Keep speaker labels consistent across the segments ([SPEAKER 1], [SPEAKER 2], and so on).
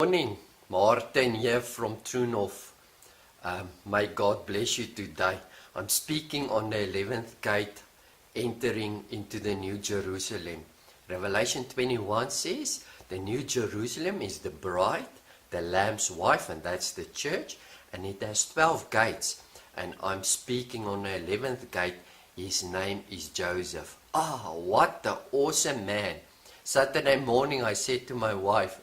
[SPEAKER 1] Morning, Martin here from True North. May God bless you today. I'm speaking on the 11th gate, entering into the New Jerusalem. Revelation 21 says the New Jerusalem is the bride, the Lamb's wife, and that's the church, and it has 12 gates. And I'm speaking on the 11th gate. His name is Joseph. What an awesome man. Saturday morning I said to my wife,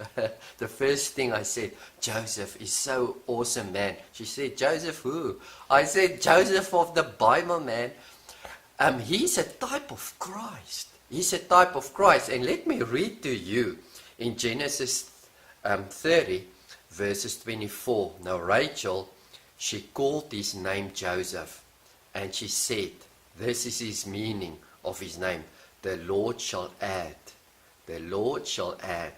[SPEAKER 1] the first thing I said, Joseph is so awesome, man. She said, Joseph who? I said, Joseph of the Bible, man. He's a type of Christ. He's a type of Christ. And let me read to you in Genesis 30, verses 24. Now Rachel, she called his name Joseph. And she said, this is his meaning of his name. The Lord shall add. The Lord shall add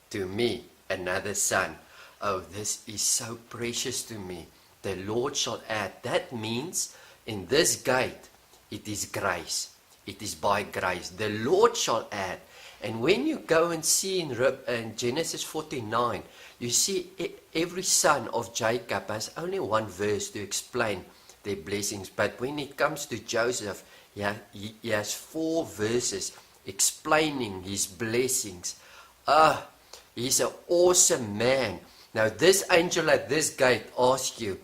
[SPEAKER 1] to me another son. Oh, this is so precious to me. The Lord shall add. That means in this gate, it is grace. It is by grace. The Lord shall add. And when you go and see in Genesis 49, you see every son of Jacob has only one verse to explain their blessings. But when it comes to Joseph, he has 4 verses explaining his blessings. He's an awesome man. Now this angel at this gate asks you,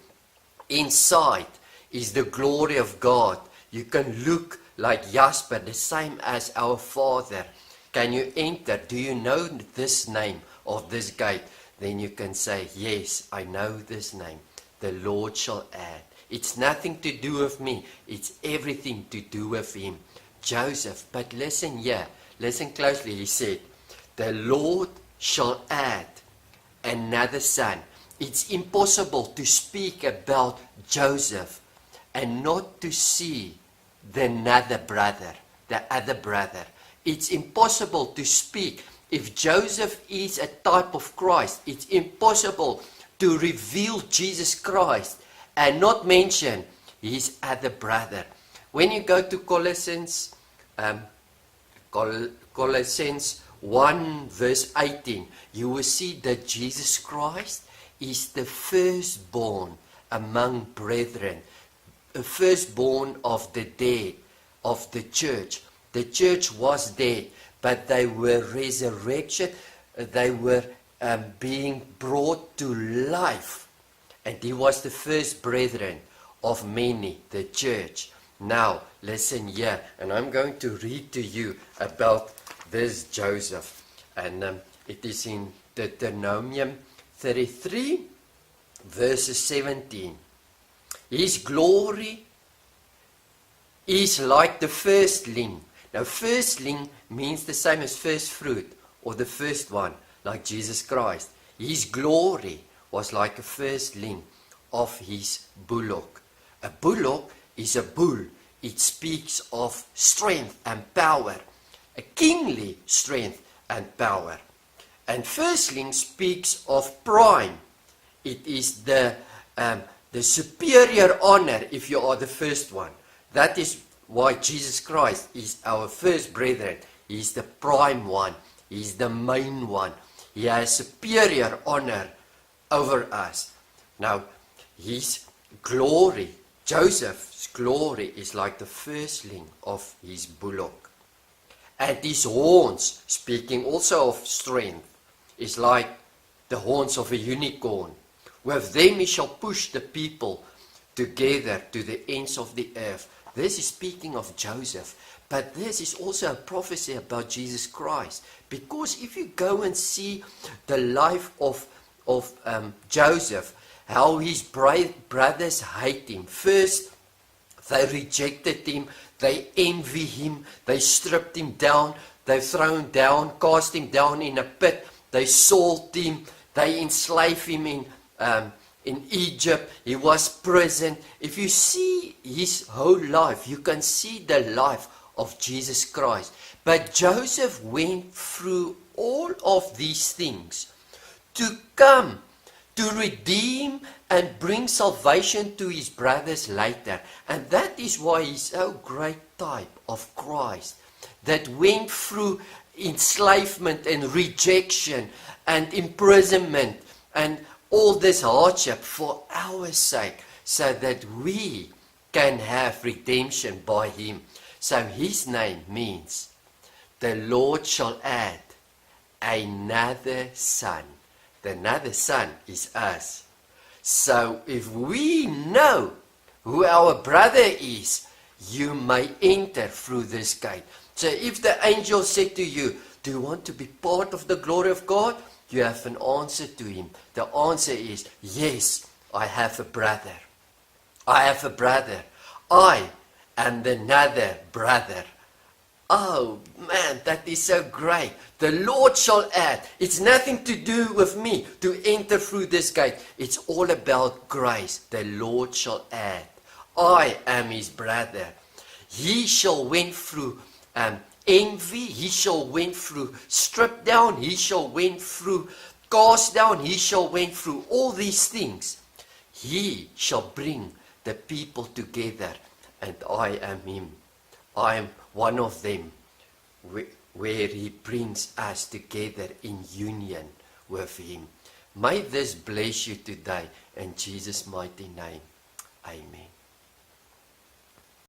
[SPEAKER 1] inside is the glory of God. You can look like Jasper, the same as our Father. Can you enter? Do you know this name of this gate? Then you can say, yes, I know this name. The Lord shall add. It's nothing to do with me. It's everything to do with him. Joseph, but listen here, listen closely. He said, the Lord shall add another son. It's impossible to speak about Joseph and not to see the other brother. It's impossible to speak. If Joseph is a type of Christ, it's impossible to reveal Jesus Christ and not mention his other brother. When you go to Colossians 1 verse 18, you will see that Jesus Christ is the firstborn among brethren, the firstborn of the dead, of the church. The church was dead, but they were resurrected. They were being brought to life. And he was the first brethren of many, the church. Now, listen here, and I'm going to read to you about this Joseph. And it is in Deuteronomy 33, verses 17. His glory is like the firstling. Now, firstling means the same as first fruit, or the first one, like Jesus Christ. His glory was like a firstling of his bullock. A bullock is a bull. It speaks of strength and power, a kingly strength and power. And firstling speaks of prime. It is the superior honor if you are the first one. That is why Jesus Christ is our first brethren. He is the prime one. He is the main one. He has superior honor over us. Now, his glory, Joseph's glory, is like the firstling of his bullock. And his horns, speaking also of strength, is like the horns of a unicorn. With them he shall push the people together to the ends of the earth. This is speaking of Joseph. But this is also a prophecy about Jesus Christ. Because if you go and see the life of Joseph, how his brothers hate him. First, they rejected him, they envy him, they stripped him down, they throw him down, cast him down in a pit, they sold him, they enslaved him in Egypt. He was present. If you see his whole life, you can see the life of Jesus Christ. But Joseph went through all of these things to come to redeem and bring salvation to his brothers later. And that is why he's so great type of Christ. that went through enslavement and rejection and imprisonment and all this hardship for our sake, so that we can have redemption by him. So his name means the Lord shall add another son. The another son is us. So if we know who our brother is, you may enter through this gate. So if the angel said to you, do you want to be part of the glory of God? You have an answer to him. The answer is, yes, I have a brother. I have a brother. I am another brother. Oh man, that is so great. The Lord shall add. It's nothing to do with me to enter through this gate. It's all about grace. The Lord shall add. I am his brother. He shall went through envy. He shall went through stripped down. He shall went through cast down. He shall went through all these things. He shall bring the people together, and I am him. I am one of them, where he brings us together in union with him. May this bless you today in Jesus' mighty name. Amen.